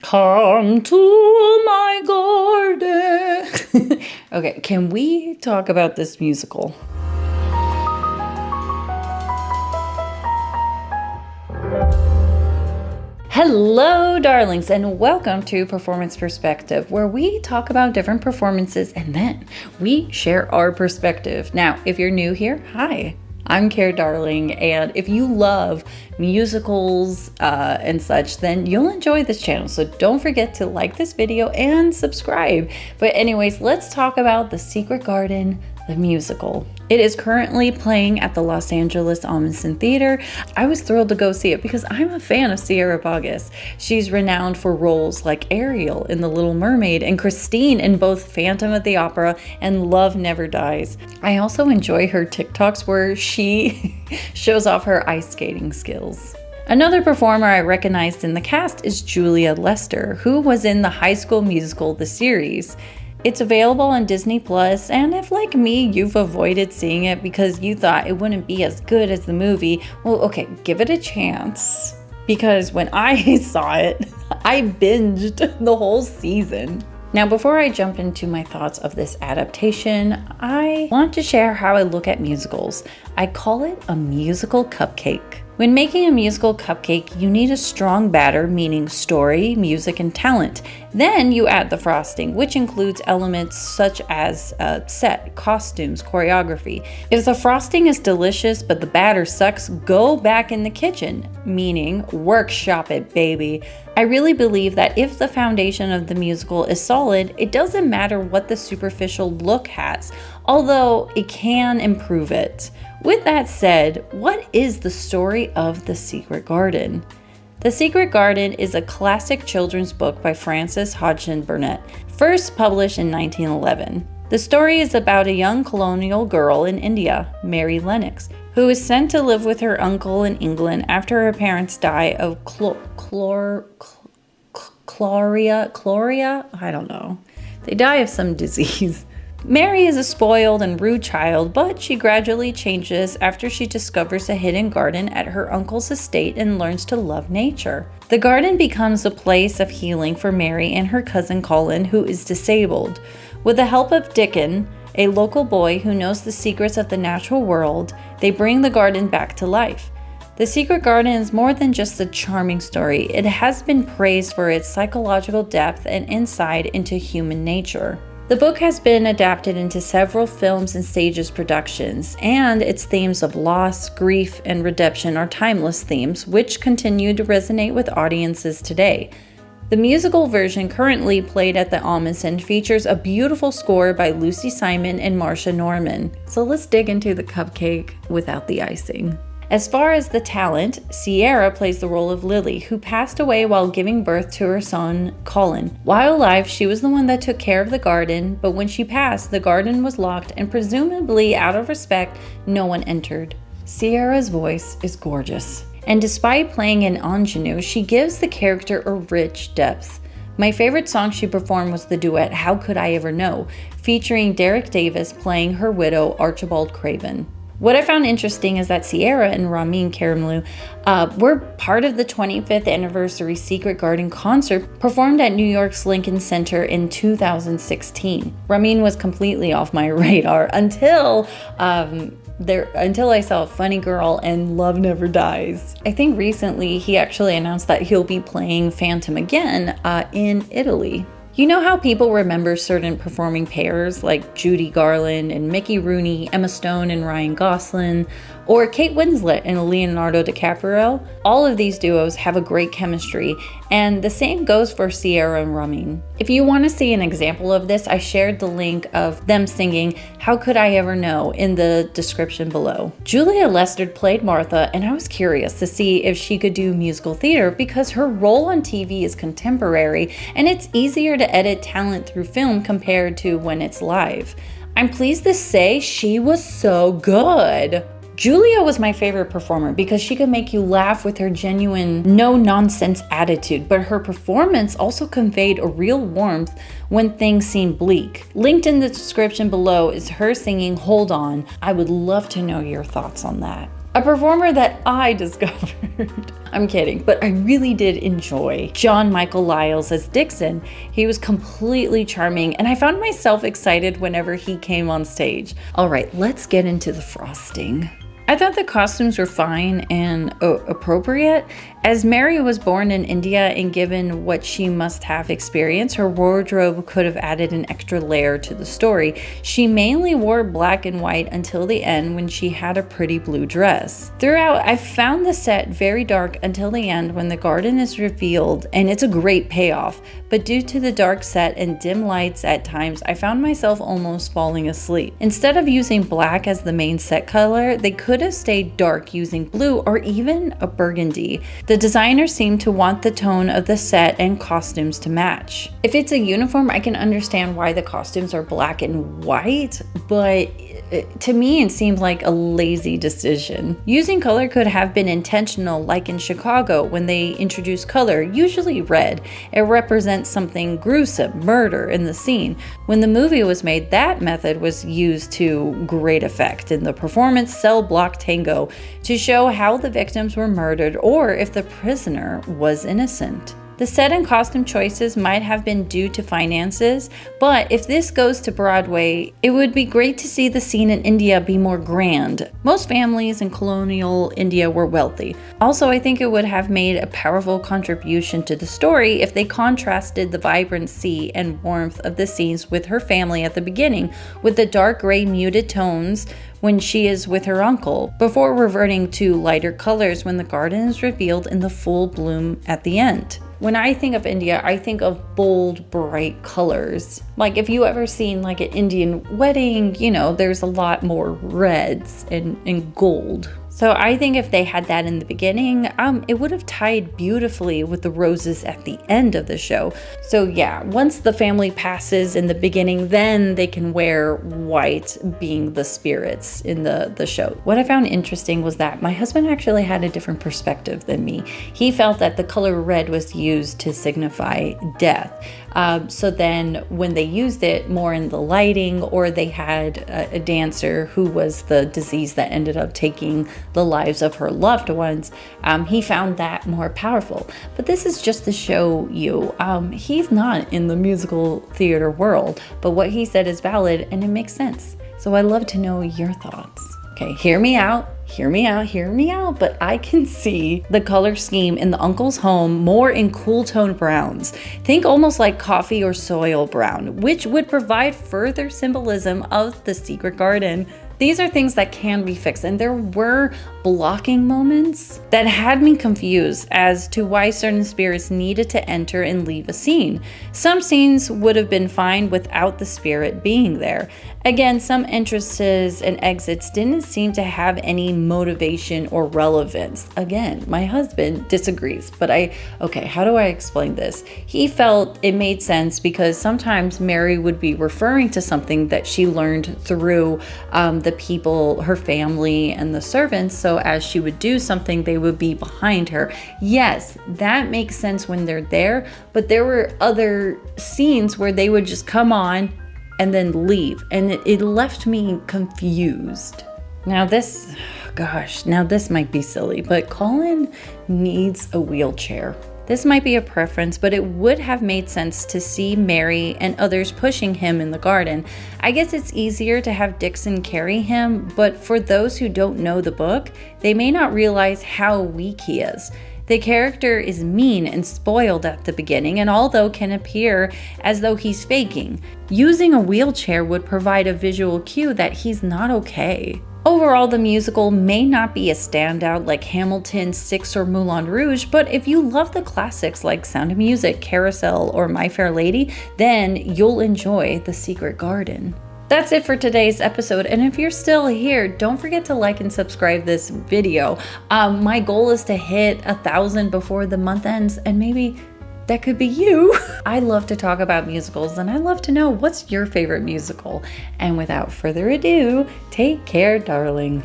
Come to my garden. Okay, can we talk about this musical? Hello, darlings, and welcome to Performance Perspective, where we talk about different performances and then we share our perspective. Now, if you're new here, hi. I'm Care Darling, and if you love musicals and such, then you'll enjoy this channel. So don't forget to like this video and subscribe. But anyways, let's talk about The Secret Garden, the musical. It is currently playing at the Los Angeles Ahmanson Theater. I was thrilled to go see it because I'm a fan of Sierra Boggess. She's renowned for roles like Ariel in The Little Mermaid and Christine in both Phantom of the Opera and Love Never Dies. I also enjoy her TikToks where she shows off her ice skating skills. Another performer I recognized in the cast is Julia Lester, who was in the High School Musical, the series. It's available on Disney Plus, and if like me, you've avoided seeing it because you thought it wouldn't be as good as the movie, well, okay, give it a chance. Because when I saw it, I binged the whole season. Now, before I jump into my thoughts of this adaptation, I want to share how I look at musicals. I call it a musical cupcake. When making a musical cupcake, you need a strong batter, meaning story, music, and talent. Then you add the frosting, which includes elements such as set, costumes, choreography. If the frosting is delicious but the batter sucks, go back in the kitchen, meaning workshop it, baby. I really believe that if the foundation of the musical is solid, it doesn't matter what the superficial look has, although it can improve it. With that said, what is the story of The Secret Garden? The Secret Garden is a classic children's book by Frances Hodgson Burnett, first published in 1911. The story is about a young colonial girl in India, Mary Lennox, who is sent to live with her uncle in England after her parents die of chloria? I don't know. They die of some disease. Mary is a spoiled and rude child, but she gradually changes after she discovers a hidden garden at her uncle's estate and learns to love nature. The garden becomes a place of healing for Mary and her cousin Colin, who is disabled. With the help of Dickon, a local boy who knows the secrets of the natural world, they bring the garden back to life. The Secret Garden is more than just a charming story. It has been praised for its psychological depth and insight into human nature. The book has been adapted into several films and stages productions, and its themes of loss, grief, and redemption are timeless themes which continue to resonate with audiences today. The musical version currently played at the Ahmanson features a beautiful score by Lucy Simon and Marsha Norman. So let's dig into the cupcake without the icing. As far as the talent, Sierra plays the role of Lily, who passed away while giving birth to her son, Colin. While alive, she was the one that took care of the garden, but when she passed, the garden was locked and presumably out of respect, no one entered. Sierra's voice is gorgeous, and despite playing an ingenue, she gives the character a rich depth. My favorite song she performed was the duet How Could I Ever Know, featuring Derek Davis playing her widow, Archibald Craven. What I found interesting is that Sierra and Ramin Karimloo were part of the 25th anniversary Secret Garden concert performed at New York's Lincoln Center in 2016. Ramin was completely off my radar until I saw Funny Girl and Love Never Dies. I think recently he actually announced that he'll be playing Phantom again in Italy. You know how people remember certain performing pairs like Judy Garland and Mickey Rooney, Emma Stone and Ryan Gosling, or Kate Winslet and Leonardo DiCaprio? All of these duos have a great chemistry, and the same goes for Sierra and Ramin. If you want to see an example of this, I shared the link of them singing How Could I Ever Know in the description below. Julia Lester played Martha, and I was curious to see if she could do musical theater because her role on TV is contemporary and it's easier to edit talent through film compared to when it's live. I'm pleased to say she was so good. Julia was my favorite performer because she could make you laugh with her genuine, no-nonsense attitude, but her performance also conveyed a real warmth when things seemed bleak. Linked in the description below is her singing Hold On. I would love to know your thoughts on that. a performer that I discovered. I'm kidding, but I really did enjoy John Michael Lyles as Dixon. He was completely charming, and I found myself excited whenever he came on stage. All right, let's get into the frosting. I thought the costumes were fine and appropriate. As Mary was born in India and given what she must have experienced, her wardrobe could have added an extra layer to the story. She mainly wore black and white until the end when she had a pretty blue dress. Throughout, I found the set very dark until the end when the garden is revealed, and it's a great payoff. But due to the dark set and dim lights at times, I found myself almost falling asleep. Instead of using black as the main set color, they could have stayed dark using blue or even a burgundy. The designer seemed to want the tone of the set and costumes to match. If it's a uniform, I can understand why the costumes are black and white, but to me, it seemed like a lazy decision. Using color could have been intentional, like in Chicago when they introduce color, usually red. It represents something gruesome, murder in the scene. When the movie was made, that method was used to great effect in the performance Cell Block Tango to show how the victims were murdered or if the prisoner was innocent. The set and costume choices might have been due to finances, but if this goes to Broadway, it would be great to see the scene in India be more grand. Most families in colonial India were wealthy. Also, I think it would have made a powerful contribution to the story if they contrasted the vibrancy and warmth of the scenes with her family at the beginning with the dark gray muted tones when she is with her uncle, before reverting to lighter colors when the garden is revealed in the full bloom at the end. When I think of India, I think of bold, bright colors. Like if you ever seen like an Indian wedding, you know, there's a lot more reds and gold. So I think if they had that in the beginning, it would have tied beautifully with the roses at the end of the show. So yeah, once the family passes in the beginning, then they can wear white, being the spirits in the show. What I found interesting was that my husband actually had a different perspective than me. He felt that the color red was used to signify death. So then when they used it more in the lighting, or they had a dancer who was the disease that ended up taking the lives of her loved ones, he found that more powerful. But this is just to show you, he's not in the musical theater world, but what he said is valid and it makes sense. So I'd love to know your thoughts. Okay, hear me out, but I can see the color scheme in the uncle's home more in cool tone browns. Think almost like coffee or soil brown, which would provide further symbolism of the secret garden. These are things that can be fixed, and there were blocking moments that had me confused as to why certain spirits needed to enter and leave a scene. Some scenes would have been fine without the spirit being there. Again, some entrances and exits didn't seem to have any motivation or relevance. Again, my husband disagrees, but how do I explain this? He felt it made sense because sometimes Mary would be referring to something that she learned through the people, her family, and the servants. So as she would do something, they would be behind her. Yes, that makes sense when they're there, but there were other scenes where they would just come on and then leave, and it left me confused. Now this might be silly, but Colin needs a wheelchair. This might be a preference, but it would have made sense to see Mary and others pushing him in the garden. I guess it's easier to have Dixon carry him, but for those who don't know the book, they may not realize how weak he is. The character is mean and spoiled at the beginning, and although can appear as though he's faking, using a wheelchair would provide a visual cue that he's not okay. Overall, the musical may not be a standout like Hamilton, Six, or Moulin Rouge, but if you love the classics like Sound of Music, Carousel, or My Fair Lady, then you'll enjoy The Secret Garden. That's it for today's episode, and if you're still here, don't forget to like and subscribe this video. My goal is to hit 1,000 before the month ends, and maybe that could be you. I love to talk about musicals, and I love to know what's your favorite musical. And without further ado, take care, darling.